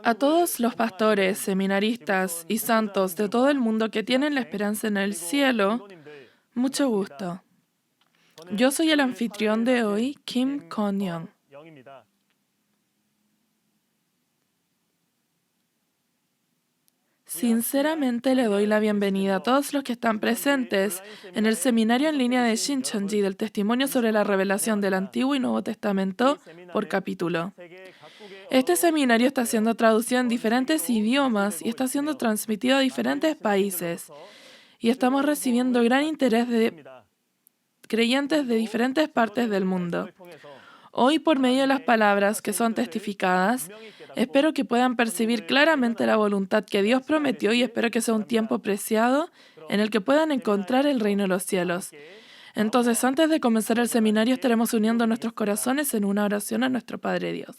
A todos los pastores, seminaristas y santos de todo el mundo que tienen la esperanza en el cielo, mucho gusto. Yo soy el anfitrión de hoy, Kim Kon-young. Sinceramente le doy la bienvenida a todos los que están presentes en el seminario en línea de Shincheonji del testimonio sobre la revelación del Antiguo y Nuevo Testamento por capítulo. Este seminario está siendo traducido en diferentes idiomas y está siendo transmitido a diferentes países. Y estamos recibiendo gran interés de creyentes de diferentes partes del mundo. Hoy, por medio de las palabras que son testificadas, espero que puedan percibir claramente la voluntad que Dios prometió y espero que sea un tiempo preciado en el que puedan encontrar el reino de los cielos. Entonces, antes de comenzar el seminario, estaremos uniendo nuestros corazones en una oración a nuestro Padre Dios.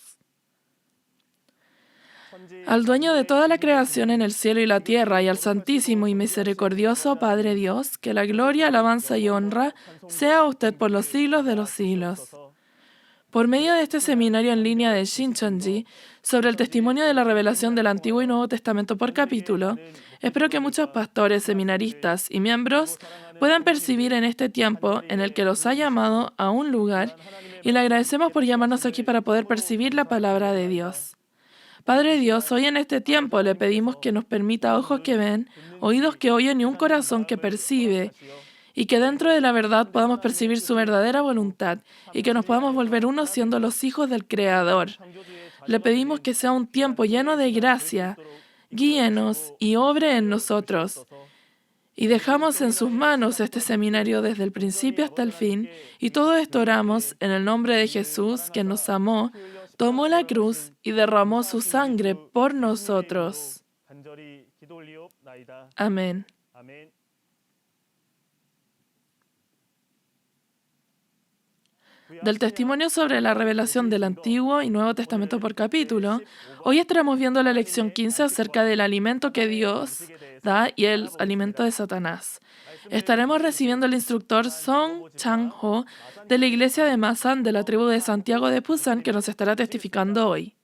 Al dueño de toda la creación en el cielo y la tierra, y al santísimo y misericordioso Padre Dios, que la gloria, alabanza y honra sea a usted por los siglos de los siglos. Por medio de este seminario en línea de Shincheonji sobre el testimonio de la revelación del Antiguo y Nuevo Testamento por capítulo, espero que muchos pastores, seminaristas y miembros puedan percibir en este tiempo en el que los ha llamado a un lugar y le agradecemos por llamarnos aquí para poder percibir la palabra de Dios. Padre Dios, hoy en este tiempo le pedimos que nos permita ojos que ven, oídos que oyen y un corazón que percibe, y que dentro de la verdad podamos percibir su verdadera voluntad y que nos podamos volver uno siendo los hijos del Creador. Le pedimos que sea un tiempo lleno de gracia, guíenos y obre en nosotros. Y dejamos en sus manos este seminario desde el principio hasta el fin, y todo esto oramos en el nombre de Jesús, quien nos amó, tomó la cruz y derramó su sangre por nosotros. Amén. Del testimonio sobre la revelación del Antiguo y Nuevo Testamento por capítulo, hoy estaremos viendo la lección 15 acerca del alimento que Dios da y el alimento de Satanás. Estaremos recibiendo al instructor Song Chang-ho de la iglesia de Masan de la tribu de Santiago de Pusan, que nos estará testificando hoy.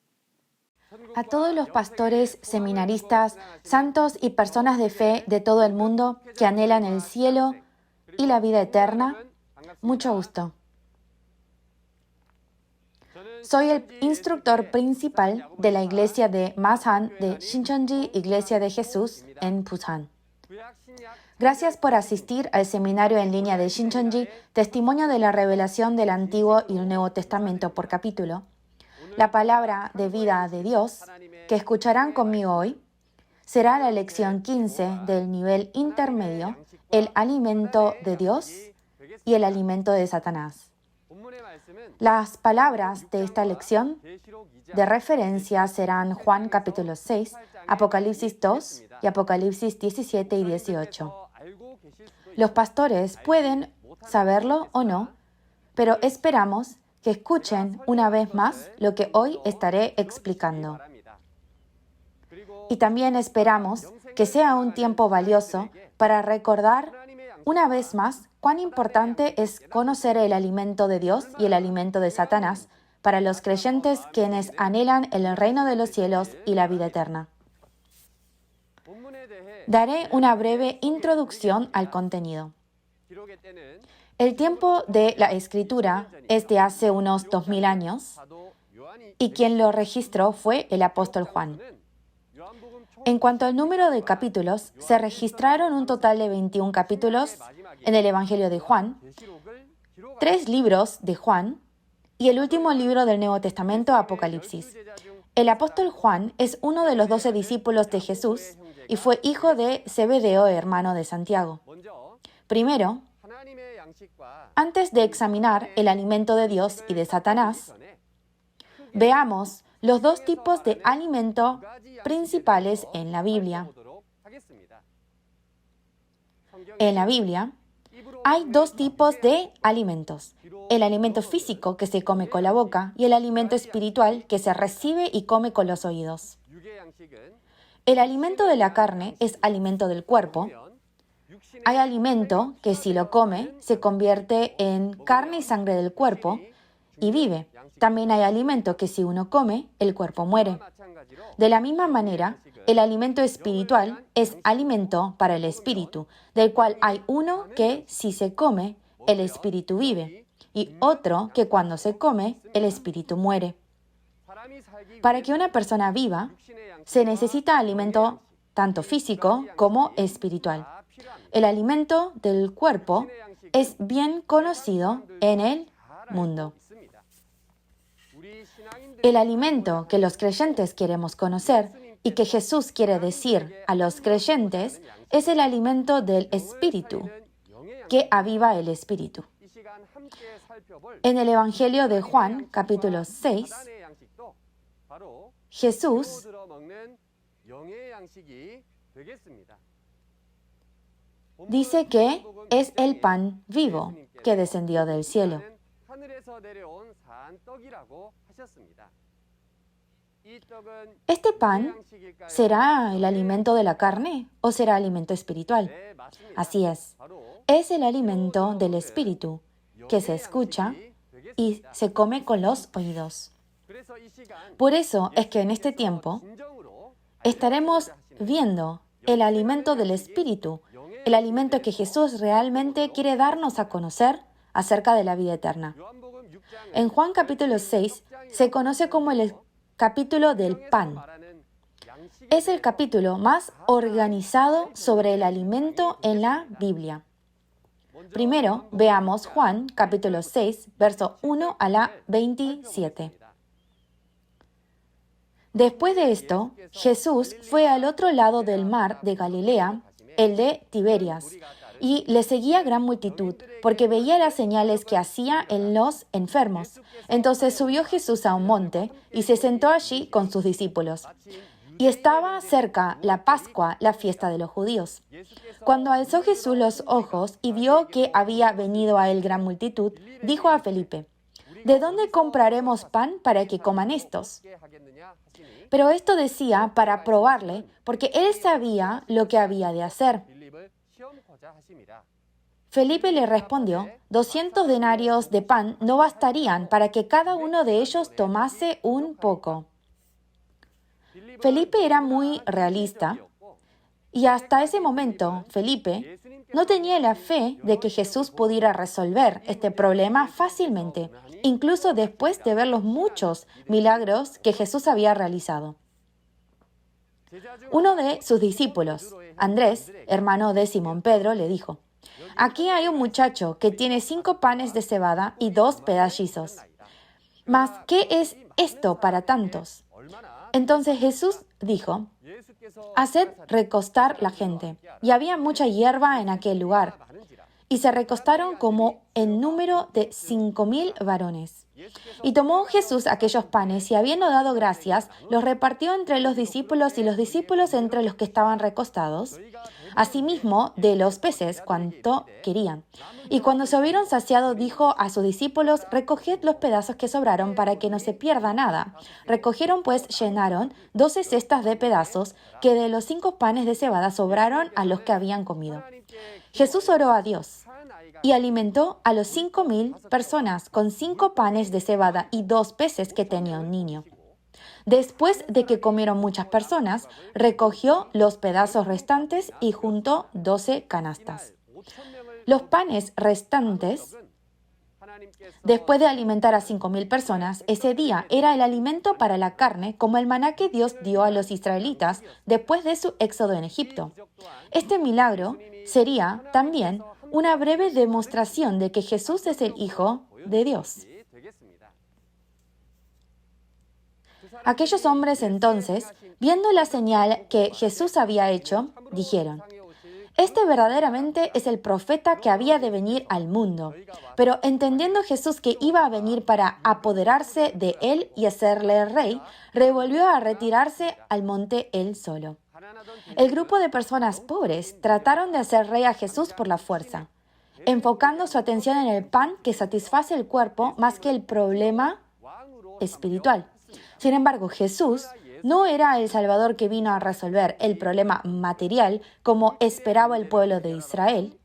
A todos los pastores, seminaristas, santos y personas de fe de todo el mundo que anhelan el cielo y la vida eterna, mucho gusto. Soy el instructor principal de la iglesia de Masan de Shincheonji, Iglesia de Jesús, en Pusan. Gracias por asistir al seminario en línea de Shincheonji, Testimonio de la Revelación del Antiguo y el Nuevo Testamento por capítulo. La palabra de vida de Dios que escucharán conmigo hoy será la lección 15 del nivel intermedio, el alimento de Dios y el alimento de Satanás. Las palabras de esta lección de referencia serán Juan capítulo 6, Apocalipsis 2 y Apocalipsis 17 y 18. Los pastores pueden saberlo o no, pero esperamos que escuchen una vez más lo que hoy estaré explicando. Y también esperamos que sea un tiempo valioso para recordar una vez más cuán importante es conocer el alimento de Dios y el alimento de Satanás para los creyentes quienes anhelan el reino de los cielos y la vida eterna. Daré una breve introducción al contenido. El tiempo de la escritura es de hace unos 2000 años y quien lo registró fue el apóstol Juan. En cuanto al número de capítulos, se registraron un total de 21 capítulos en el Evangelio de Juan, 3 libros de Juan y el último libro del Nuevo Testamento, Apocalipsis. El apóstol Juan es uno de los 12 discípulos de Jesús y fue hijo de Zebedeo, hermano de Santiago. Primero, antes de examinar el alimento de Dios y de Satanás, veamos los dos tipos de alimento principales en la Biblia. En la Biblia hay dos tipos de alimentos: el alimento físico que se come con la boca y el alimento espiritual que se recibe y come con los oídos. El alimento de la carne es alimento del cuerpo. Hay alimento que si lo come se convierte en carne y sangre del cuerpo y vive. También hay alimento que si uno come, el cuerpo muere. De la misma manera, el alimento espiritual es alimento para el espíritu, del cual hay uno que si se come, el espíritu vive, y otro que cuando se come, el espíritu muere. Para que una persona viva, se necesita alimento tanto físico como espiritual. El alimento del cuerpo es bien conocido en el mundo. El alimento que los creyentes queremos conocer y que Jesús quiere decir a los creyentes es el alimento del espíritu, que aviva el espíritu. En el Evangelio de Juan, capítulo 6, Jesús dice que es el pan vivo que descendió del cielo. ¿Este pan será el alimento de la carne o será alimento espiritual? Así es el alimento del espíritu que se escucha y se come con los oídos. Por eso es que en este tiempo estaremos viendo el alimento del espíritu, el alimento que Jesús realmente quiere darnos a conocer acerca de la vida eterna. En Juan capítulo 6 se conoce como el capítulo del pan. Es el capítulo más organizado sobre el alimento en la Biblia. Primero, veamos Juan capítulo 6, verso 1 a la 27. Después de esto, Jesús fue al otro lado del mar de Galilea, el de Tiberias, y le seguía gran multitud, porque veía las señales que hacía en los enfermos. Entonces subió Jesús a un monte y se sentó allí con sus discípulos. Y estaba cerca la Pascua, la fiesta de los judíos. Cuando alzó Jesús los ojos y vio que había venido a él gran multitud, dijo a Felipe: ¿De dónde compraremos pan para que coman estos? Pero esto decía para probarle, porque él sabía lo que había de hacer. Felipe le respondió: 200 denarios de pan no bastarían para que cada uno de ellos tomase un poco. Felipe era muy realista y hasta ese momento Felipe no tenía la fe de que Jesús pudiera resolver este problema fácilmente, incluso después de ver los muchos milagros que Jesús había realizado. Uno de sus discípulos, Andrés, hermano de Simón Pedro, le dijo: Aquí hay un muchacho que tiene 5 panes de cebada y 2 pedallizos. ¿Mas qué es esto para tantos? Entonces Jesús dijo: Haced recostar la gente. Y había mucha hierba en aquel lugar. Y se recostaron como en número de 5,000 varones. Y tomó Jesús aquellos panes y habiendo dado gracias, los repartió entre los discípulos y los discípulos entre los que estaban recostados. Asimismo, de los peces, cuanto querían. Y cuando se hubieron saciado, dijo a sus discípulos: Recoged los pedazos que sobraron para que no se pierda nada. Recogieron pues, llenaron 12 cestas de pedazos que de los 5 panes de cebada sobraron a los que habían comido. Jesús oró a Dios y alimentó a los 5,000 personas con 5 panes de cebada y 2 peces que tenía un niño. Después de que comieron muchas personas, recogió los pedazos restantes y juntó 12 canastas. Los panes restantes, después de alimentar a 5,000 personas, ese día era el alimento para la carne, como el maná que Dios dio a los israelitas después de su éxodo en Egipto. Este milagro sería también una breve demostración de que Jesús es el Hijo de Dios. Aquellos hombres entonces, viendo la señal que Jesús había hecho, dijeron: Este verdaderamente es el profeta que había de venir al mundo. Pero entendiendo Jesús que iba a venir para apoderarse de él y hacerle rey, revolvió a retirarse al monte él solo. El grupo de personas pobres trataron de hacer rey a Jesús por la fuerza, enfocando su atención en el pan que satisface el cuerpo más que el problema espiritual. Sin embargo, Jesús no era el Salvador que vino a resolver el problema material como esperaba el pueblo de Israel.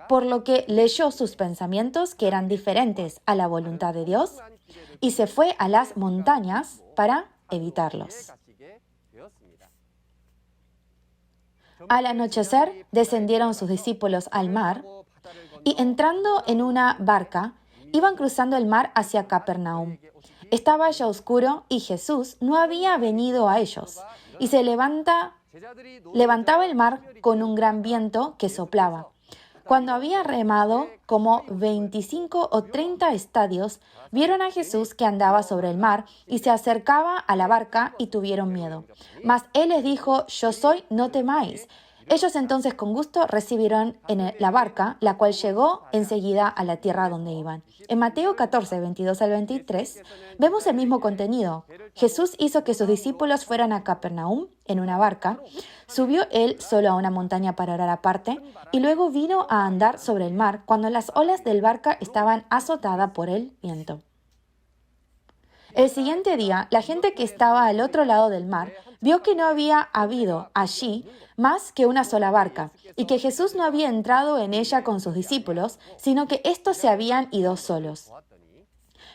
por lo que leyó sus pensamientos que eran diferentes a la voluntad de Dios y se fue a las montañas para evitarlos. Al anochecer descendieron sus discípulos al mar y entrando en una barca, iban cruzando el mar hacia Capernaum. Estaba ya oscuro y Jesús no había venido a ellos, y se levantaba el mar con un gran viento que soplaba. Cuando había remado como 25 o 30 estadios, vieron a Jesús que andaba sobre el mar y se acercaba a la barca y tuvieron miedo. Mas él les dijo: Yo soy, no temáis. Ellos entonces con gusto recibieron en la barca, la cual llegó enseguida a la tierra donde iban. En Mateo 14, 22 al 23, vemos el mismo contenido. Jesús hizo que sus discípulos fueran a Capernaum en una barca, subió él solo a una montaña para orar aparte, y luego vino a andar sobre el mar cuando las olas del barca estaban azotadas por el viento. El siguiente día, la gente que estaba al otro lado del mar vio que no había habido allí más que una sola barca, y que Jesús no había entrado en ella con sus discípulos, sino que éstos se habían ido solos.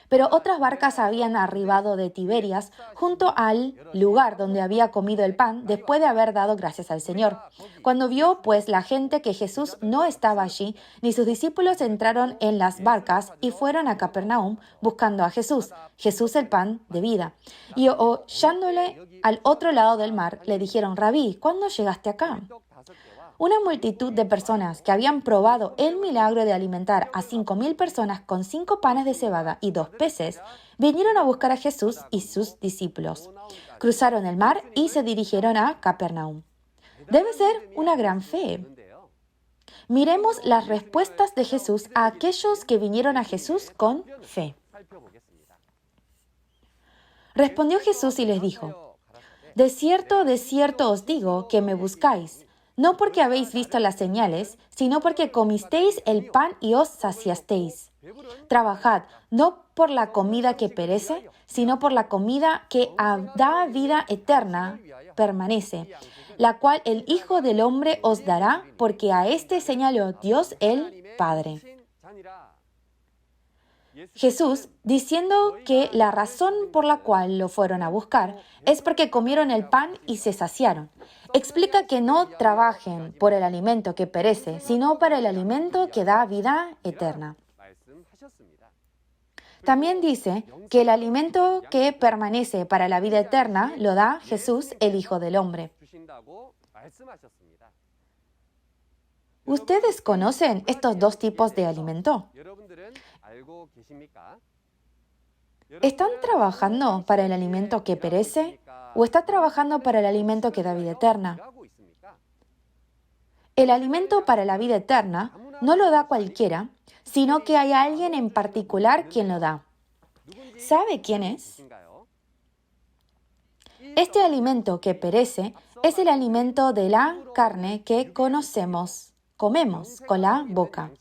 Pero otras barcas habían arribado de Tiberias junto al lugar donde había comido el pan después de haber dado gracias al Señor. Cuando vio, pues, la gente que Jesús no estaba allí, ni sus discípulos entraron en las barcas y fueron a Capernaum buscando a Jesús, Jesús el pan de vida. Y hallándole al otro lado del mar, le dijeron: Rabí, ¿cuándo llegaste acá? Una multitud de personas que habían probado el milagro de alimentar a 5,000 personas con 5 panes de cebada y 2 peces, vinieron a buscar a Jesús y sus discípulos. Cruzaron el mar y se dirigieron a Capernaum. Debe ser una gran fe. Miremos las respuestas de Jesús a aquellos que vinieron a Jesús con fe. Respondió Jesús y les dijo: de cierto os digo que me buscáis, no porque habéis visto las señales, sino porque comisteis el pan y os saciasteis. Trabajad, no por la comida que perece, sino por la comida que da vida eterna, permanece, la cual el Hijo del Hombre os dará, porque a este señaló Dios el Padre. Jesús, diciendo que la razón por la cual lo fueron a buscar es porque comieron el pan y se saciaron, explica que no trabajen por el alimento que perece, sino para el alimento que da vida eterna. También dice que el alimento que permanece para la vida eterna lo da Jesús, el Hijo del Hombre. ¿Ustedes conocen estos dos tipos de alimento? ¿Están trabajando para el alimento que perece o están trabajando para el alimento que da vida eterna? El alimento para la vida eterna no lo da cualquiera, sino que hay alguien en particular quien lo da. ¿Sabe quién es? Este alimento que perece es el alimento de la carne que comemos con la boca.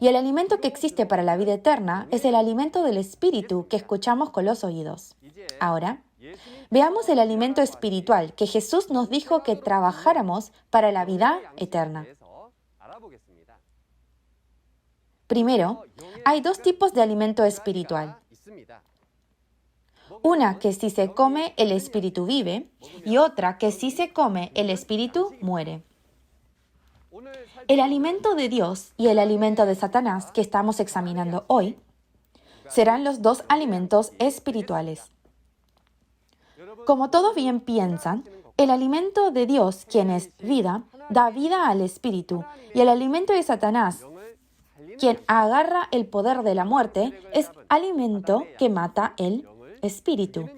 Y el alimento que existe para la vida eterna es el alimento del espíritu que escuchamos con los oídos. Ahora, veamos el alimento espiritual que Jesús nos dijo que trabajáramos para la vida eterna. Primero, hay dos tipos de alimento espiritual. Una que si se come el espíritu vive y otra que si se come el espíritu muere. El alimento de Dios y el alimento de Satanás que estamos examinando hoy serán los dos alimentos espirituales. Como todos bien piensan, el alimento de Dios, quien es vida, da vida al espíritu, y el alimento de Satanás, quien agarra el poder de la muerte, es alimento que mata el espíritu.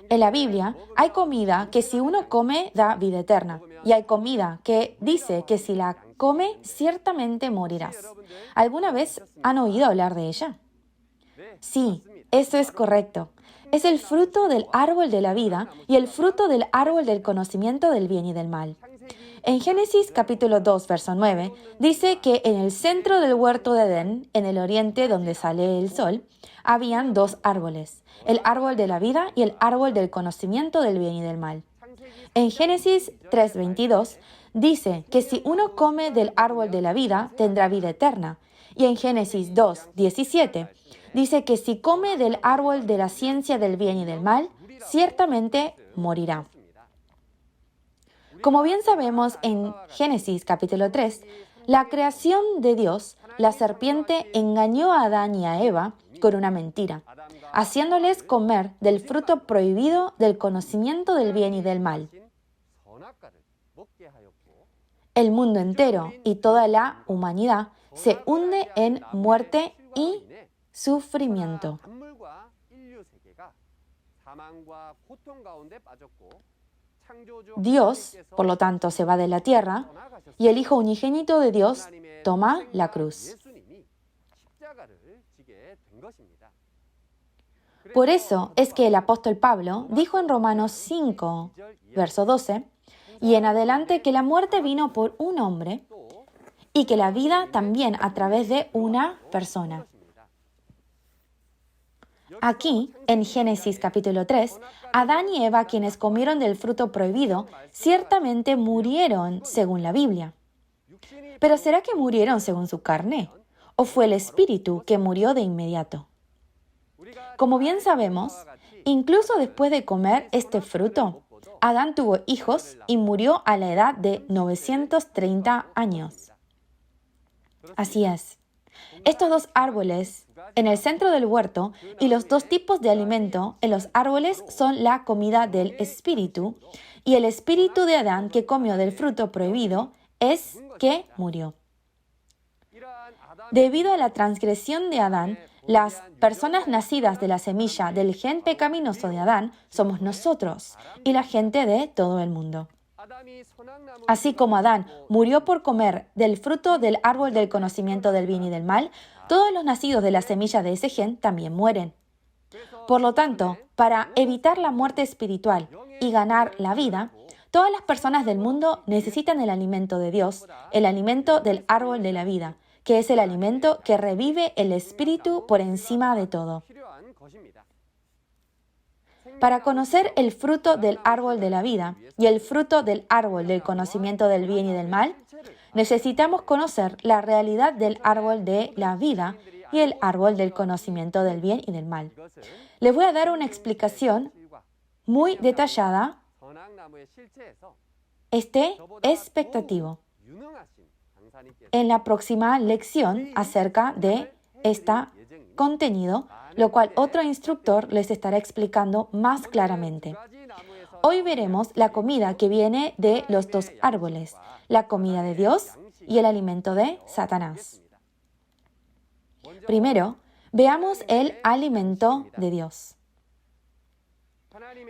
En la Biblia hay comida que si uno come da vida eterna, y hay comida que dice que si la come ciertamente morirás. ¿Alguna vez han oído hablar de ella? Sí, eso es correcto. Es el fruto del árbol de la vida y el fruto del árbol del conocimiento del bien y del mal. En Génesis capítulo 2, verso 9, dice que en el centro del huerto de Edén, en el oriente donde sale el sol, habían dos árboles, el árbol de la vida y el árbol del conocimiento del bien y del mal. En Génesis 3:22 dice que si uno come del árbol de la vida, tendrá vida eterna. Y en Génesis 2:17 dice que si come del árbol de la ciencia del bien y del mal, ciertamente morirá. Como bien sabemos en Génesis capítulo 3, la creación de Dios, la serpiente engañó a Adán y a Eva con una mentira, haciéndoles comer del fruto prohibido del conocimiento del bien y del mal. El mundo entero y toda la humanidad se hunde en muerte y sufrimiento. Dios, por lo tanto, se va de la tierra y el Hijo unigénito de Dios toma la cruz. Por eso es que el apóstol Pablo dijo en Romanos 5, verso 12, y en adelante que la muerte vino por un hombre y que la vida también a través de una persona. Aquí, en Génesis capítulo 3, Adán y Eva, quienes comieron del fruto prohibido, ciertamente murieron según la Biblia. Pero ¿será que murieron según su carne? ¿O fue el espíritu que murió de inmediato? Como bien sabemos, incluso después de comer este fruto, Adán tuvo hijos y murió a la edad de 930 años. Así es. Estos dos árboles en el centro del huerto y los dos tipos de alimento en los árboles son la comida del espíritu, y el espíritu de Adán que comió del fruto prohibido es que murió. Debido a la transgresión de Adán, las personas nacidas de la semilla del gen pecaminoso de Adán somos nosotros y la gente de todo el mundo. Así como Adán murió por comer del fruto del árbol del conocimiento del bien y del mal, todos los nacidos de la semilla de ese gen también mueren. Por lo tanto, para evitar la muerte espiritual y ganar la vida, todas las personas del mundo necesitan el alimento de Dios, el alimento del árbol de la vida, que es el alimento que revive el espíritu por encima de todo. Para conocer el fruto del árbol de la vida y el fruto del árbol del conocimiento del bien y del mal, necesitamos conocer la realidad del árbol de la vida y el árbol del conocimiento del bien y del mal. Les voy a dar una explicación muy detallada, expectativo, en la próxima lección acerca de este contenido, lo cual otro instructor les estará explicando más claramente. Hoy veremos la comida que viene de los dos árboles, la comida de Dios y el alimento de Satanás. Primero, veamos el alimento de Dios.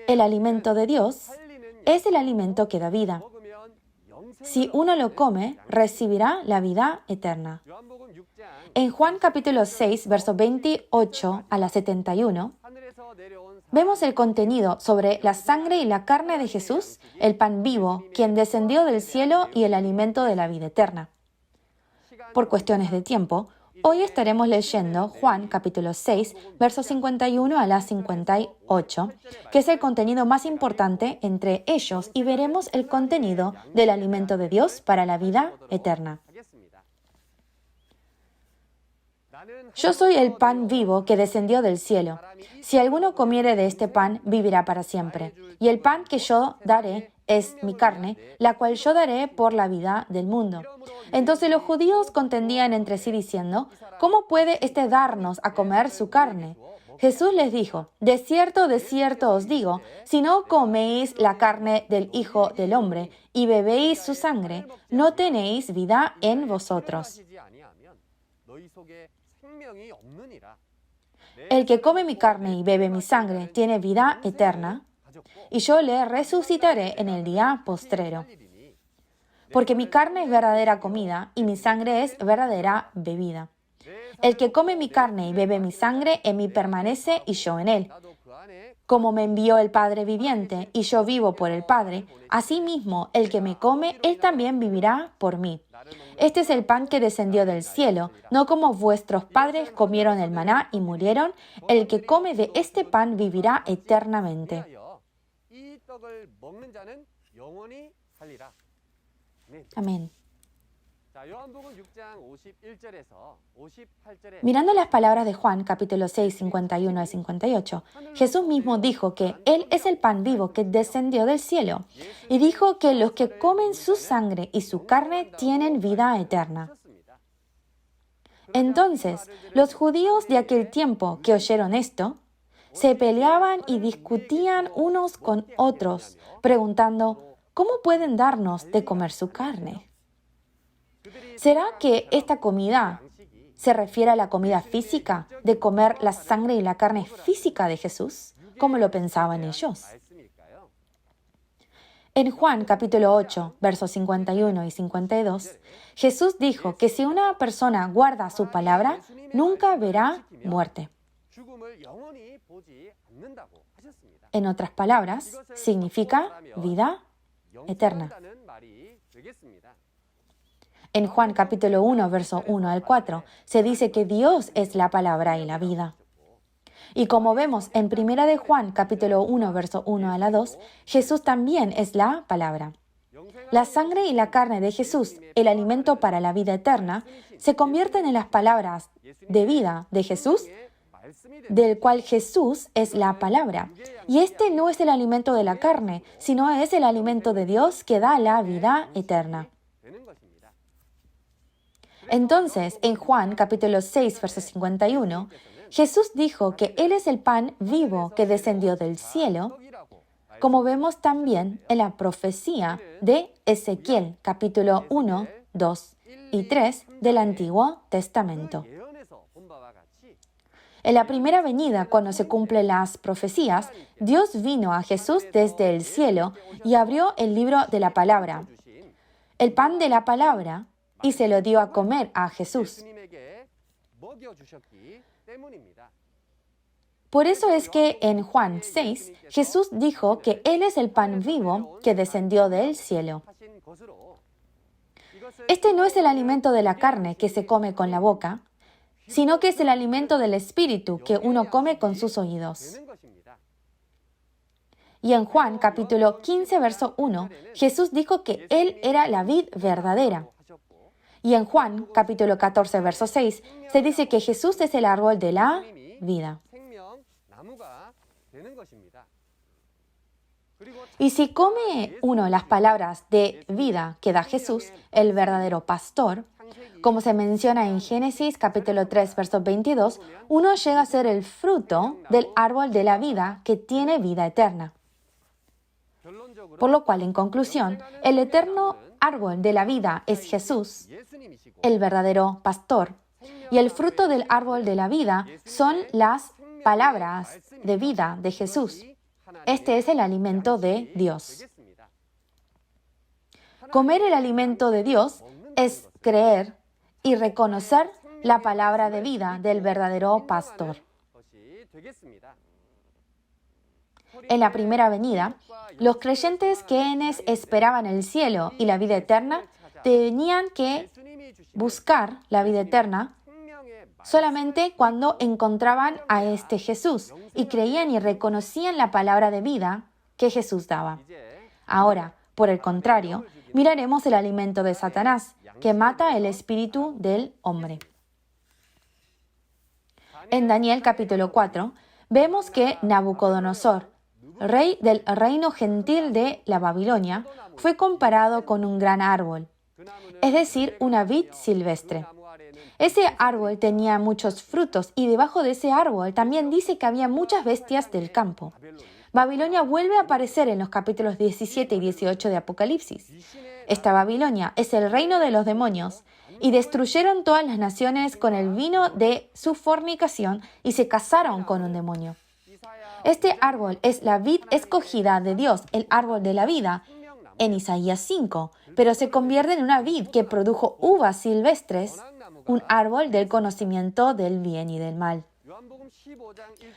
El alimento de Dios es el alimento que da vida. Si uno lo come, recibirá la vida eterna. En Juan capítulo 6, verso 28 a la 71, vemos el contenido sobre la sangre y la carne de Jesús, el pan vivo, quien descendió del cielo y el alimento de la vida eterna. Por cuestiones de tiempo, hoy estaremos leyendo Juan capítulo 6, versos 51 a la 58, que es el contenido más importante entre ellos, y veremos el contenido del alimento de Dios para la vida eterna. Yo soy el pan vivo que descendió del cielo. Si alguno comiere de este pan, vivirá para siempre. Y el pan que yo daré es mi carne, la cual yo daré por la vida del mundo. Entonces los judíos contendían entre sí diciendo, ¿cómo puede éste darnos a comer su carne? Jesús les dijo, de cierto os digo, si no coméis la carne del Hijo del Hombre y bebéis su sangre, no tenéis vida en vosotros. El que come mi carne y bebe mi sangre tiene vida eterna, y yo le resucitaré en el día postrero. Porque mi carne es verdadera comida y mi sangre es verdadera bebida. El que come mi carne y bebe mi sangre, en mí permanece y yo en él. Como me envió el Padre viviente y yo vivo por el Padre, asimismo el que me come, él también vivirá por mí. Este es el pan que descendió del cielo, no como vuestros padres comieron el maná y murieron. El que come de este pan vivirá eternamente. Amén. Mirando las palabras de Juan, capítulo 6, 51 y 58, Jesús mismo dijo que Él es el pan vivo que descendió del cielo y dijo que los que comen su sangre y su carne tienen vida eterna. Entonces, los judíos de aquel tiempo que oyeron esto, se peleaban y discutían unos con otros, preguntando, ¿cómo pueden darnos de comer su carne? ¿Será que esta comida se refiere a la comida física, de comer la sangre y la carne física de Jesús, como lo pensaban ellos? En Juan capítulo 8, versos 51 y 52, Jesús dijo que si una persona guarda su palabra, nunca verá muerte. En otras palabras, significa vida eterna. En Juan capítulo 1, verso 1 al 4, se dice que Dios es la palabra y la vida. Y como vemos en 1 de Juan capítulo 1, verso 1 a la 2, Jesús también es la palabra. La sangre y la carne de Jesús, el alimento para la vida eterna, se convierten en las palabras de vida de Jesús, del cual Jesús es la palabra. Y este no es el alimento de la carne, sino es el alimento de Dios que da la vida eterna. Entonces, en Juan capítulo 6, verso 51, Jesús dijo que Él es el pan vivo que descendió del cielo, como vemos también en la profecía de Ezequiel capítulo 1, 2 y 3 del Antiguo Testamento. En la primera venida, cuando se cumplen las profecías, Dios vino a Jesús desde el cielo y abrió el libro de la palabra, el pan de la palabra, y se lo dio a comer a Jesús. Por eso es que en Juan 6, Jesús dijo que Él es el pan vivo que descendió del cielo. Este no es el alimento de la carne que se come con la boca, sino que es el alimento del espíritu que uno come con sus oídos. Y en Juan capítulo 15, verso 1, Jesús dijo que Él era la vid verdadera. Y en Juan capítulo 14, verso 6, se dice que Jesús es el árbol de la vida. Y si come uno las palabras de vida que da Jesús, el verdadero pastor, como se menciona en Génesis capítulo 3, verso 22, uno llega a ser el fruto del árbol de la vida que tiene vida eterna. Por lo cual, en conclusión, el eterno árbol de la vida es Jesús, el verdadero pastor, y el fruto del árbol de la vida son las palabras de vida de Jesús. Este es el alimento de Dios. Comer el alimento de Dios es creer y reconocer la palabra de vida del verdadero pastor. En la primera venida, los creyentes quienes esperaban el cielo y la vida eterna tenían que buscar la vida eterna solamente cuando encontraban a este Jesús y creían y reconocían la palabra de vida que Jesús daba. Ahora, por el contrario, miraremos el alimento de Satanás, que mata el espíritu del hombre. En Daniel capítulo 4, vemos que Nabucodonosor, rey del reino gentil de la Babilonia, fue comparado con un gran árbol, es decir, una vid silvestre. Ese árbol tenía muchos frutos y debajo de ese árbol también dice que había muchas bestias del campo. Babilonia vuelve a aparecer en los capítulos 17 y 18 de Apocalipsis. Esta Babilonia es el reino de los demonios y destruyeron todas las naciones con el vino de su fornicación y se casaron con un demonio. Este árbol es la vid escogida de Dios, el árbol de la vida, en Isaías 5, pero se convierte en una vid que produjo uvas silvestres, un árbol del conocimiento del bien y del mal.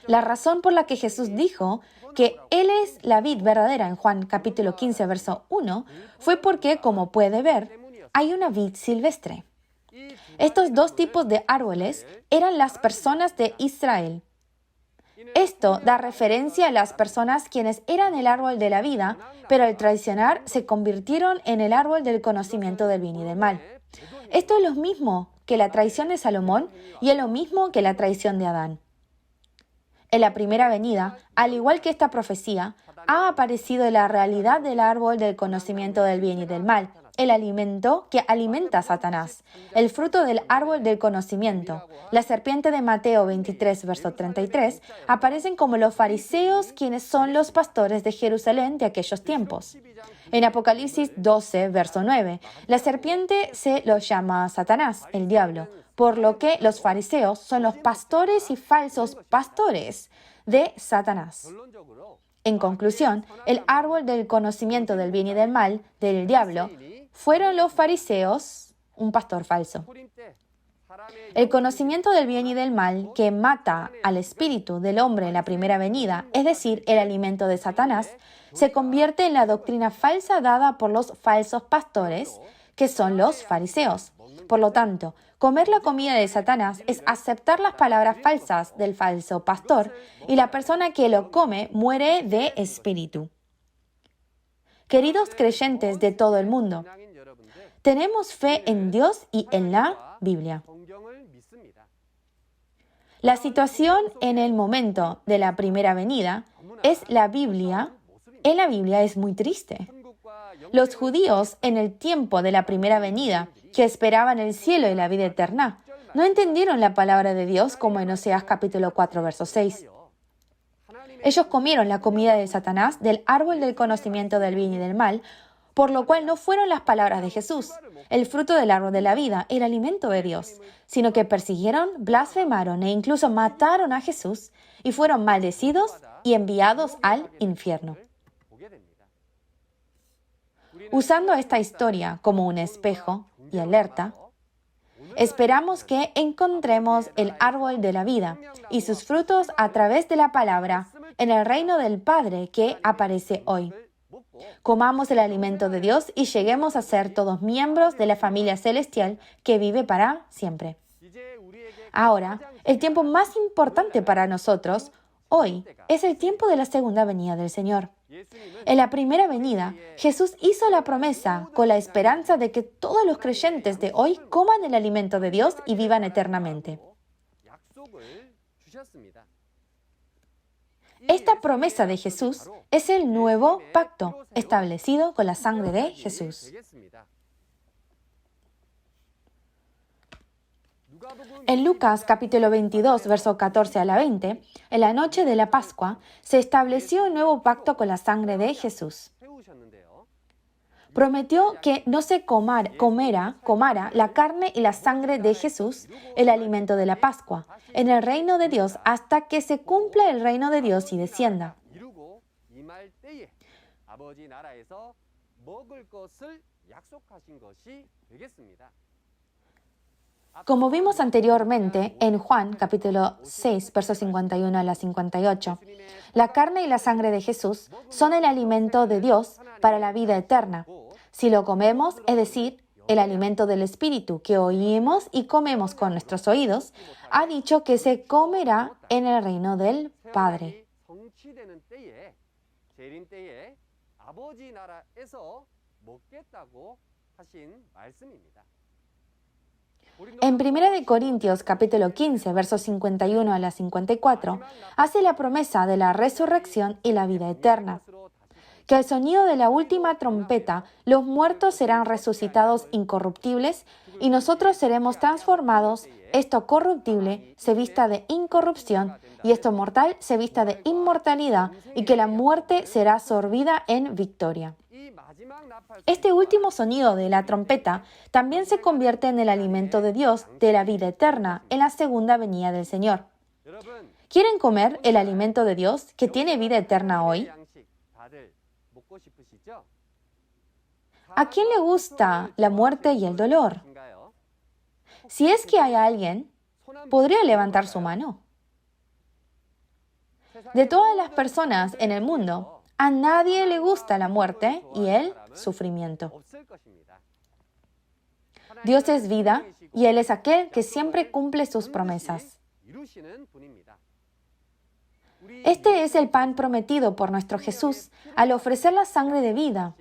La razón por la que Jesús dijo que Él es la vid verdadera en Juan capítulo 15, verso 1, fue porque, como puede ver, hay una vid silvestre. Estos dos tipos de árboles eran las personas de Israel. Esto da referencia a las personas quienes eran el árbol de la vida, pero al traicionar se convirtieron en el árbol del conocimiento del bien y del mal. Esto es lo mismo que la traición de Salomón y es lo mismo que la traición de Adán. En la primera venida, al igual que esta profecía, ha aparecido la realidad del árbol del conocimiento del bien y del mal, el alimento que alimenta a Satanás, el fruto del árbol del conocimiento. La serpiente de Mateo 23, verso 33, aparecen como los fariseos, quienes son los pastores de Jerusalén de aquellos tiempos. En Apocalipsis 12, verso 9, la serpiente se lo llama Satanás, el diablo, por lo que los fariseos son los pastores y falsos pastores de Satanás. En conclusión, el árbol del conocimiento del bien y del mal, del diablo, fueron los fariseos, un pastor falso. El conocimiento del bien y del mal que mata al espíritu del hombre en la primera venida, es decir, el alimento de Satanás, se convierte en la doctrina falsa dada por los falsos pastores, que son los fariseos. Por lo tanto, comer la comida de Satanás es aceptar las palabras falsas del falso pastor, y la persona que lo come muere de espíritu. Queridos creyentes de todo el mundo, tenemos fe en Dios y en la Biblia. La situación en el momento de la primera venida en la Biblia es muy triste. Los judíos en el tiempo de la primera venida, que esperaban el cielo y la vida eterna, no entendieron la palabra de Dios como en Oseas capítulo 4, verso 6. Ellos comieron la comida de Satanás del árbol del conocimiento del bien y del mal, por lo cual no fueron las palabras de Jesús, el fruto del árbol de la vida, el alimento de Dios, sino que persiguieron, blasfemaron e incluso mataron a Jesús y fueron maldecidos y enviados al infierno. Usando esta historia como un espejo y alerta, esperamos que encontremos el árbol de la vida y sus frutos a través de la palabra en el reino del Padre que aparece hoy. Comamos el alimento de Dios y lleguemos a ser todos miembros de la familia celestial que vive para siempre. Ahora, el tiempo más importante para nosotros hoy es el tiempo de la segunda venida del Señor. En la primera venida, Jesús hizo la promesa con la esperanza de que todos los creyentes de hoy coman el alimento de Dios y vivan eternamente. Esta promesa de Jesús es el nuevo pacto establecido con la sangre de Jesús. En Lucas capítulo 22, verso 14 a la 20, en la noche de la Pascua, se estableció un nuevo pacto con la sangre de Jesús. Prometió que no se comara la carne y la sangre de Jesús, el alimento de la Pascua, en el reino de Dios hasta que se cumpla el reino de Dios y descienda. Como vimos anteriormente en Juan capítulo 6, versos 51 a la 58, la carne y la sangre de Jesús son el alimento de Dios para la vida eterna. Si lo comemos, es decir, el alimento del Espíritu que oímos y comemos con nuestros oídos, ha dicho que se comerá en el reino del Padre. En 1 Corintios capítulo 15, versos 51 a la 54, hace la promesa de la resurrección y la vida eterna. Que al sonido de la última trompeta, los muertos serán resucitados incorruptibles y nosotros seremos transformados, esto corruptible se vista de incorrupción y esto mortal se vista de inmortalidad, y que la muerte será sorbida en victoria. Este último sonido de la trompeta también se convierte en el alimento de Dios de la vida eterna en la segunda venida del Señor. ¿Quieren comer el alimento de Dios que tiene vida eterna hoy? ¿A quién le gusta la muerte y el dolor? Si es que hay alguien, ¿podría levantar su mano? De todas las personas en el mundo, a nadie le gusta la muerte y el sufrimiento. Dios es vida y Él es aquel que siempre cumple sus promesas. Este es el pan prometido por nuestro Jesús al ofrecer la sangre de vida.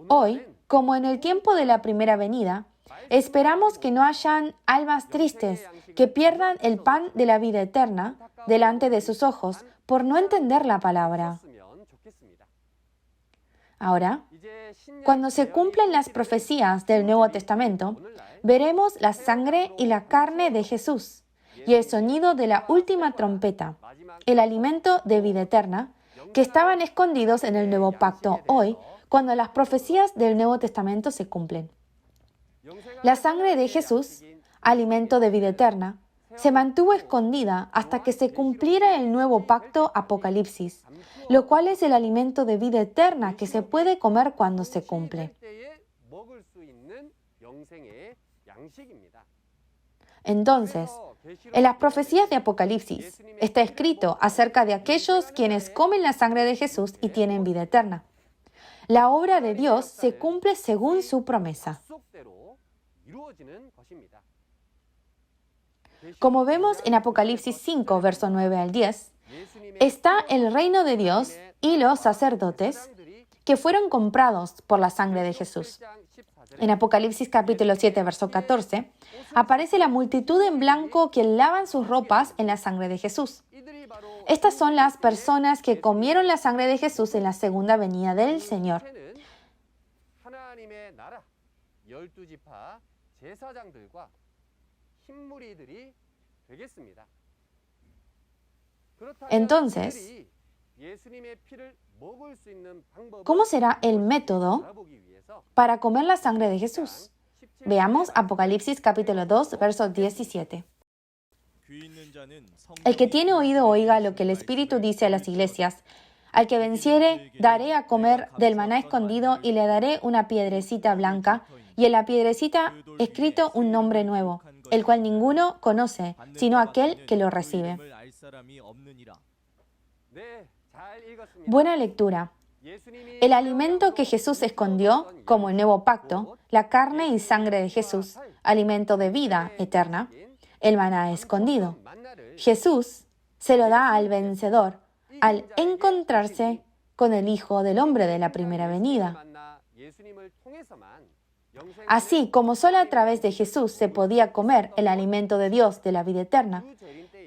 Hoy, como en el tiempo de la primera venida, esperamos que no hayan almas tristes que pierdan el pan de la vida eterna delante de sus ojos por no entender la palabra. Ahora, cuando se cumplen las profecías del Nuevo Testamento, veremos la sangre y la carne de Jesús y el sonido de la última trompeta, el alimento de vida eterna, que estaban escondidos en el Nuevo Pacto hoy, cuando las profecías del Nuevo Testamento se cumplen. La sangre de Jesús, alimento de vida eterna, se mantuvo escondida hasta que se cumpliera el Nuevo Pacto Apocalipsis, lo cual es el alimento de vida eterna que se puede comer cuando se cumple. Entonces, en las profecías de Apocalipsis está escrito acerca de aquellos quienes comen la sangre de Jesús y tienen vida eterna. La obra de Dios se cumple según su promesa. Como vemos en Apocalipsis 5, verso 9 al 10, está el reino de Dios y los sacerdotes que fueron comprados por la sangre de Jesús. En Apocalipsis capítulo 7, verso 14, aparece la multitud en blanco que lavan sus ropas en la sangre de Jesús. Estas son las personas que comieron la sangre de Jesús en la segunda venida del Señor. Entonces, ¿cómo será el método para comer la sangre de Jesús? Veamos Apocalipsis capítulo 2, verso 17. El que tiene oído oiga lo que el Espíritu dice a las iglesias. Al que venciere, daré a comer del maná escondido y le daré una piedrecita blanca y en la piedrecita escrito un nombre nuevo, el cual ninguno conoce, sino aquel que lo recibe. Buena lectura. El alimento que Jesús escondió, como el nuevo pacto, la carne y sangre de Jesús, alimento de vida eterna, el maná escondido. Jesús se lo da al vencedor al encontrarse con el Hijo del Hombre de la primera venida. Así como solo a través de Jesús se podía comer el alimento de Dios de la vida eterna,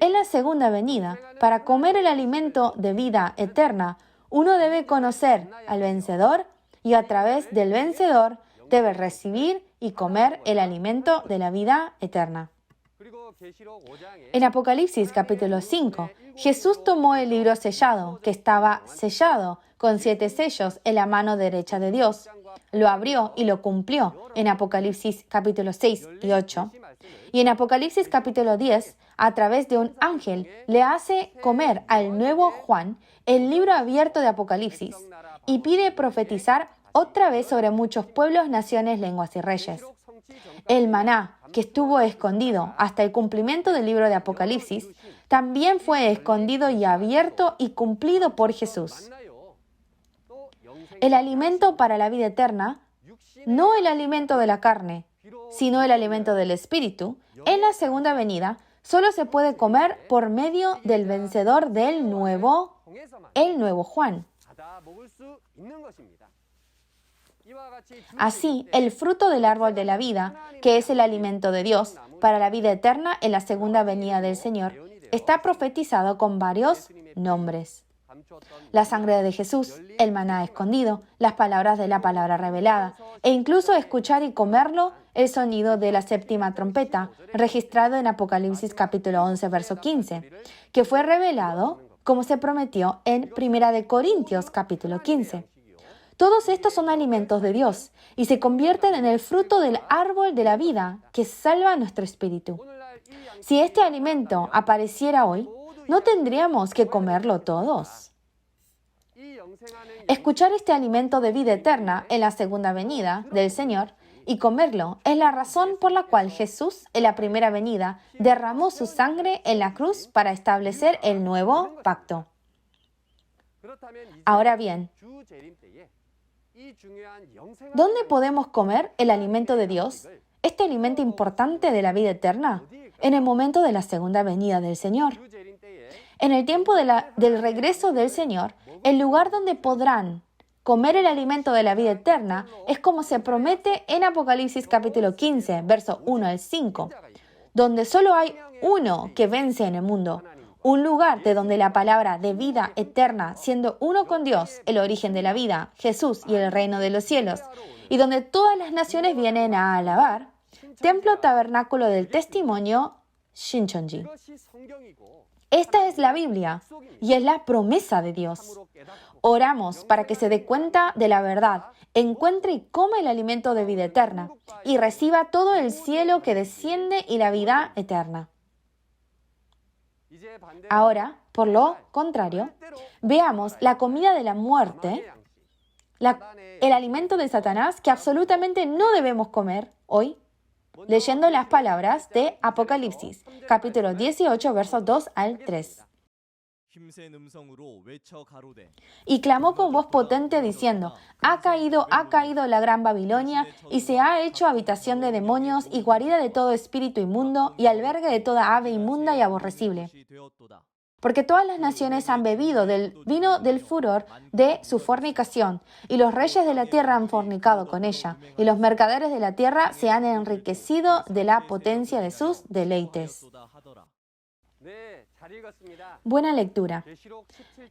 en la segunda venida, para comer el alimento de vida eterna, uno debe conocer al vencedor y a través del vencedor debe recibir y comer el alimento de la vida eterna. En Apocalipsis capítulo 5, Jesús tomó el libro sellado, que estaba sellado con 7 sellos en la mano derecha de Dios. Lo abrió y lo cumplió en Apocalipsis capítulo 6 y 8. Y en Apocalipsis capítulo 10, a través de un ángel, le hace comer al nuevo Juan el libro abierto de Apocalipsis y pide profetizar otra vez sobre muchos pueblos, naciones, lenguas y reyes. El maná, que estuvo escondido hasta el cumplimiento del libro de Apocalipsis, también fue escondido y abierto y cumplido por Jesús. El alimento para la vida eterna, no el alimento de la carne, sino el alimento del Espíritu, en la segunda venida, solo se puede comer por medio del vencedor del nuevo, el nuevo Juan. Así, el fruto del árbol de la vida, que es el alimento de Dios para la vida eterna en la segunda venida del Señor, está profetizado con varios nombres. La sangre de Jesús, el maná escondido, las palabras de la palabra revelada, e incluso escuchar y comerlo el sonido de la séptima trompeta, registrado en Apocalipsis capítulo 11, verso 15, que fue revelado como se prometió en 1 Corintios capítulo 15. Todos estos son alimentos de Dios y se convierten en el fruto del árbol de la vida que salva nuestro espíritu. Si este alimento apareciera hoy, ¿no tendríamos que comerlo todos? Escuchar este alimento de vida eterna en la segunda venida del Señor y comerlo es la razón por la cual Jesús, en la primera venida, derramó su sangre en la cruz para establecer el nuevo pacto. Ahora bien, ¿dónde podemos comer el alimento de Dios, este alimento importante de la vida eterna? En el momento de la segunda venida del Señor. En el tiempo del regreso del Señor, el lugar donde podrán comer el alimento de la vida eterna es como se promete en Apocalipsis capítulo 15, verso 1 al 5, donde solo hay uno que vence en el mundo. Un lugar de donde la palabra de vida eterna, siendo uno con Dios, el origen de la vida, Jesús y el reino de los cielos, y donde todas las naciones vienen a alabar, templo tabernáculo del testimonio, Shincheonji. Esta es la Biblia y es la promesa de Dios. Oramos para que se dé cuenta de la verdad, encuentre y coma el alimento de vida eterna y reciba todo el cielo que desciende y la vida eterna. Ahora, por lo contrario, veamos la comida de la muerte, el alimento de Satanás que absolutamente no debemos comer hoy, leyendo las palabras de Apocalipsis, capítulo 18, versos 2 al 3. Y clamó con voz potente diciendo: ha caído la gran Babilonia, y se ha hecho habitación de demonios y guarida de todo espíritu inmundo y albergue de toda ave inmunda y aborrecible. Porque todas las naciones han bebido del vino del furor de su fornicación, y los reyes de la tierra han fornicado con ella, y los mercaderes de la tierra se han enriquecido de la potencia de sus deleites. Buena lectura.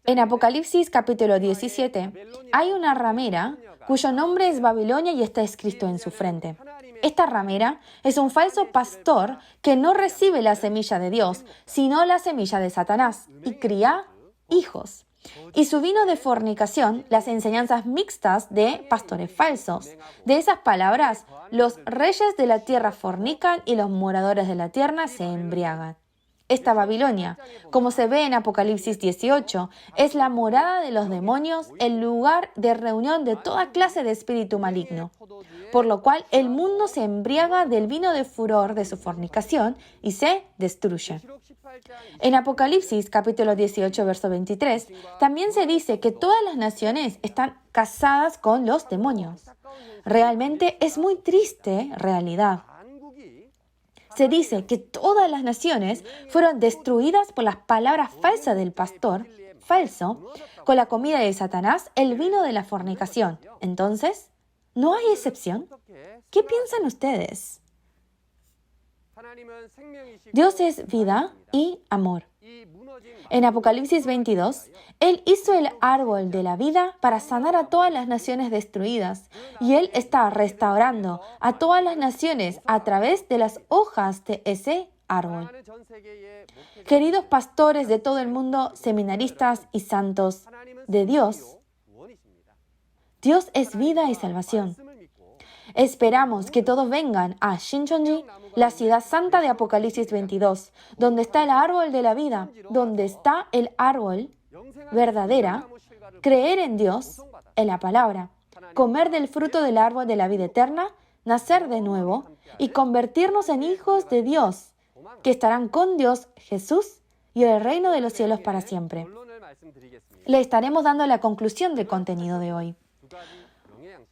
En Apocalipsis capítulo 17 hay una ramera cuyo nombre es Babilonia y está escrito en su frente. Esta ramera es un falso pastor que no recibe la semilla de Dios, sino la semilla de Satanás, y cría hijos. Y su vino de fornicación, las enseñanzas mixtas de pastores falsos. De esas palabras, los reyes de la tierra fornican y los moradores de la tierra se embriagan. Esta Babilonia, como se ve en Apocalipsis 18, es la morada de los demonios, el lugar de reunión de toda clase de espíritu maligno, por lo cual el mundo se embriaga del vino de furor de su fornicación y se destruye. En Apocalipsis capítulo 18, verso 23, también se dice que todas las naciones están casadas con los demonios. Realmente es muy triste realidad. Se dice que todas las naciones fueron destruidas por las palabras falsas del pastor falso, con la comida de Satanás, el vino de la fornicación. Entonces, ¿no hay excepción? ¿Qué piensan ustedes? Dios es vida y amor. En Apocalipsis 22, Él hizo el árbol de la vida para sanar a todas las naciones destruidas, y Él está restaurando a todas las naciones a través de las hojas de ese árbol. Queridos pastores de todo el mundo, seminaristas y santos de Dios, Dios es vida y salvación. Esperamos que todos vengan a Shincheonji, la ciudad santa de Apocalipsis 22, donde está el árbol de la vida, donde está el árbol verdadera, creer en Dios, en la palabra, comer del fruto del árbol de la vida eterna, nacer de nuevo y convertirnos en hijos de Dios, que estarán con Dios, Jesús y el reino de los cielos para siempre. Le estaremos dando la conclusión del contenido de hoy.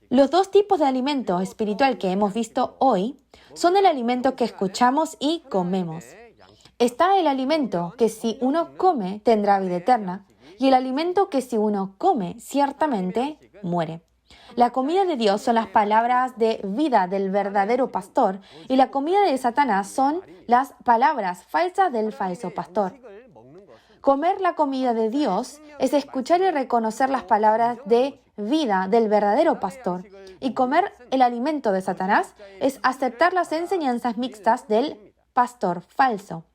Los dos tipos de alimento espiritual que hemos visto hoy son el alimento que escuchamos y comemos. Está el alimento que si uno come tendrá vida eterna y el alimento que si uno come ciertamente muere. La comida de Dios son las palabras de vida del verdadero pastor y la comida de Satanás son las palabras falsas del falso pastor. Comer la comida de Dios es escuchar y reconocer las palabras de vida del verdadero pastor. Y comer el alimento de Satanás es aceptar las enseñanzas mixtas del pastor falso.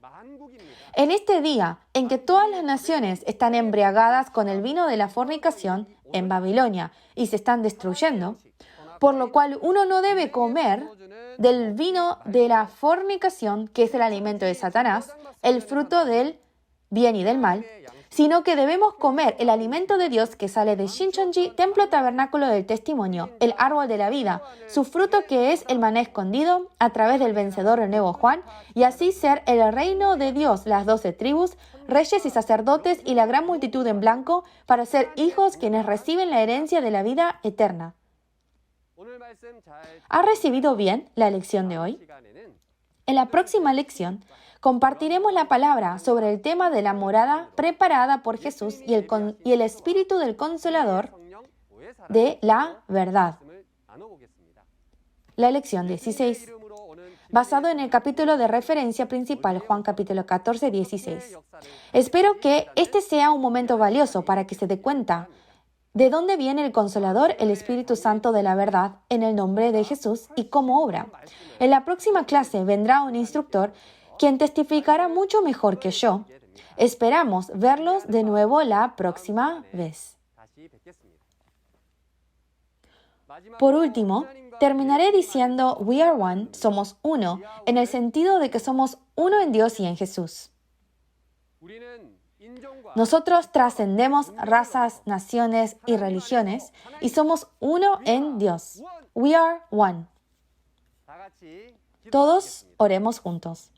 En este día en que todas las naciones están embriagadas con el vino de la fornicación en Babilonia y se están destruyendo, por lo cual uno no debe comer del vino de la fornicación, que es el alimento de Satanás, el fruto del bien y del mal, sino que debemos comer el alimento de Dios que sale de Shincheonji, templo tabernáculo del testimonio, el árbol de la vida, su fruto que es el maná escondido a través del vencedor el nuevo Juan, y así ser el reino de Dios, las 12 tribus, reyes y sacerdotes y la gran multitud en blanco, para ser hijos quienes reciben la herencia de la vida eterna. ¿Ha recibido bien la lección de hoy? En la próxima lección, compartiremos la palabra sobre el tema de la morada preparada por Jesús y el Espíritu del Consolador de la verdad. La lección 16, basado en el capítulo de referencia principal, Juan capítulo 14, 16. Espero que este sea un momento valioso para que se dé cuenta de dónde viene el Consolador, el Espíritu Santo de la verdad, en el nombre de Jesús y cómo obra. En la próxima clase vendrá un instructor quien testificará mucho mejor que yo. Esperamos verlos de nuevo la próxima vez. Por último, terminaré diciendo We are one, somos uno, en el sentido de que somos uno en Dios y en Jesús. Nosotros trascendemos razas, naciones y religiones y somos uno en Dios. We are one. Todos oremos juntos.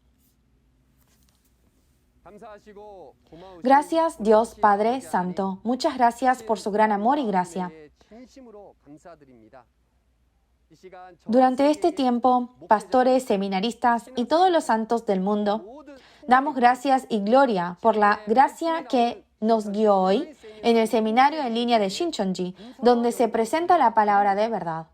Gracias, Dios Padre Santo. Muchas gracias por su gran amor y gracia. Durante este tiempo, pastores, seminaristas y todos los santos del mundo, damos gracias y gloria por la gracia que nos guió hoy en el seminario en línea de Shincheonji, donde se presenta la palabra de verdad.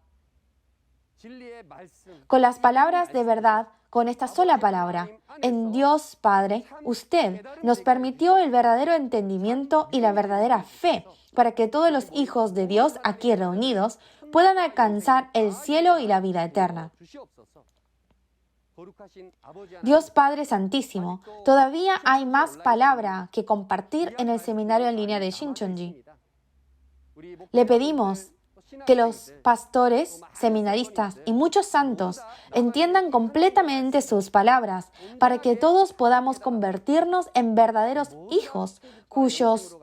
Con las palabras de verdad, con esta sola palabra, en Dios Padre, usted nos permitió el verdadero entendimiento y la verdadera fe para que todos los hijos de Dios aquí reunidos puedan alcanzar el cielo y la vida eterna. Dios Padre Santísimo, todavía hay más palabra que compartir en el seminario en línea de Shincheonji. Le pedimos que los pastores, seminaristas y muchos santos entiendan completamente sus palabras para que todos podamos convertirnos en verdaderos hijos cuyos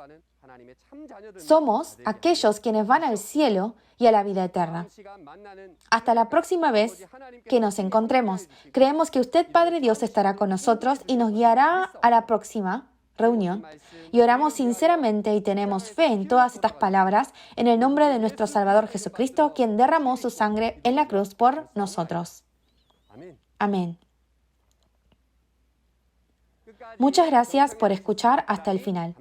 somos aquellos quienes van al cielo y a la vida eterna. Hasta la próxima vez que nos encontremos. Creemos que usted, Padre Dios, estará con nosotros y nos guiará a la próxima reunión. Y oramos sinceramente y tenemos fe en todas estas palabras en el nombre de nuestro Salvador Jesucristo, quien derramó su sangre en la cruz por nosotros. Amén. Muchas gracias por escuchar hasta el final.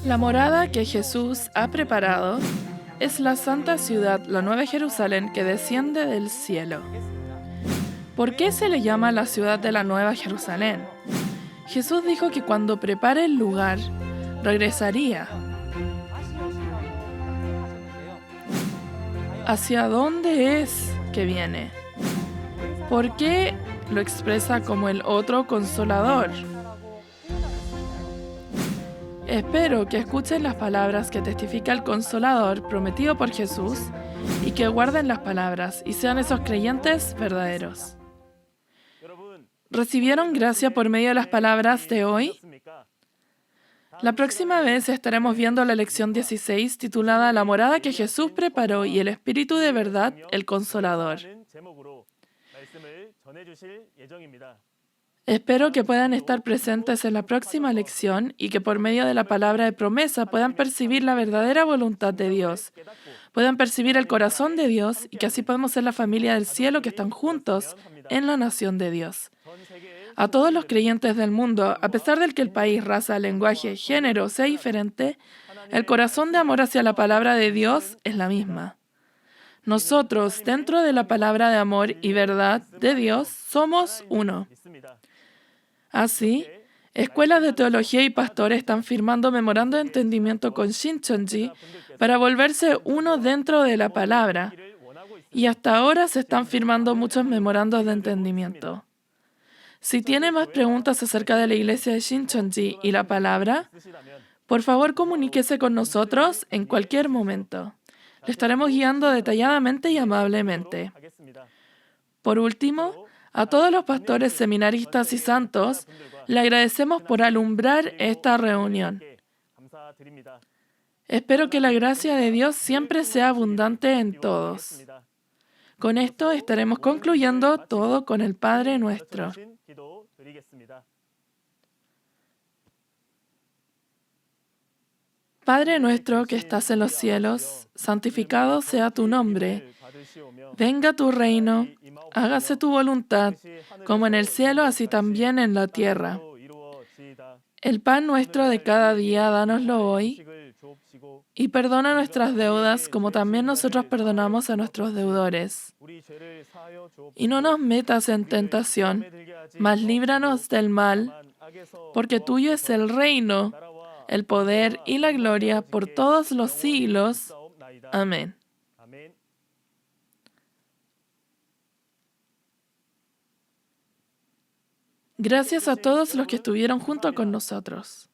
La morada que Jesús ha preparado es la santa ciudad, la Nueva Jerusalén, que desciende del cielo. ¿Por qué se le llama la ciudad de la Nueva Jerusalén? Jesús dijo que cuando prepare el lugar, regresaría. ¿Hacia dónde es que viene? ¿Por qué lo expresa como el otro consolador? Espero que escuchen las palabras que testifica el Consolador prometido por Jesús y que guarden las palabras y sean esos creyentes verdaderos. ¿Recibieron gracia por medio de las palabras de hoy? La próxima vez estaremos viendo la lección 16 titulada La morada que Jesús preparó y el Espíritu de verdad, el Consolador. Espero que puedan estar presentes en la próxima lección y que por medio de la palabra de promesa puedan percibir la verdadera voluntad de Dios, puedan percibir el corazón de Dios y que así podamos ser la familia del cielo que están juntos en la nación de Dios. A todos los creyentes del mundo, a pesar de que el país, raza, lenguaje, género sea diferente, el corazón de amor hacia la palabra de Dios es la misma. Nosotros, dentro de la palabra de amor y verdad de Dios, somos uno. Así, escuelas de teología y pastores están firmando memorando de entendimiento con Shincheonji para volverse uno dentro de la palabra. Y hasta ahora se están firmando muchos memorandos de entendimiento. Si tiene más preguntas acerca de la iglesia de Shincheonji y la palabra, por favor comuníquese con nosotros en cualquier momento. Le estaremos guiando detalladamente y amablemente. Por último, a todos los pastores, seminaristas y santos, le agradecemos por alumbrar esta reunión. Espero que la gracia de Dios siempre sea abundante en todos. Con esto estaremos concluyendo todo con el Padre Nuestro. Padre nuestro que estás en los cielos, santificado sea tu nombre. Venga tu reino, hágase tu voluntad, como en el cielo, así también en la tierra. El pan nuestro de cada día, dánoslo hoy, y perdona nuestras deudas, como también nosotros perdonamos a nuestros deudores. Y no nos metas en tentación, mas líbranos del mal, porque tuyo es el reino, el poder y la gloria por todos los siglos. Amén. Gracias a todos los que estuvieron junto con nosotros.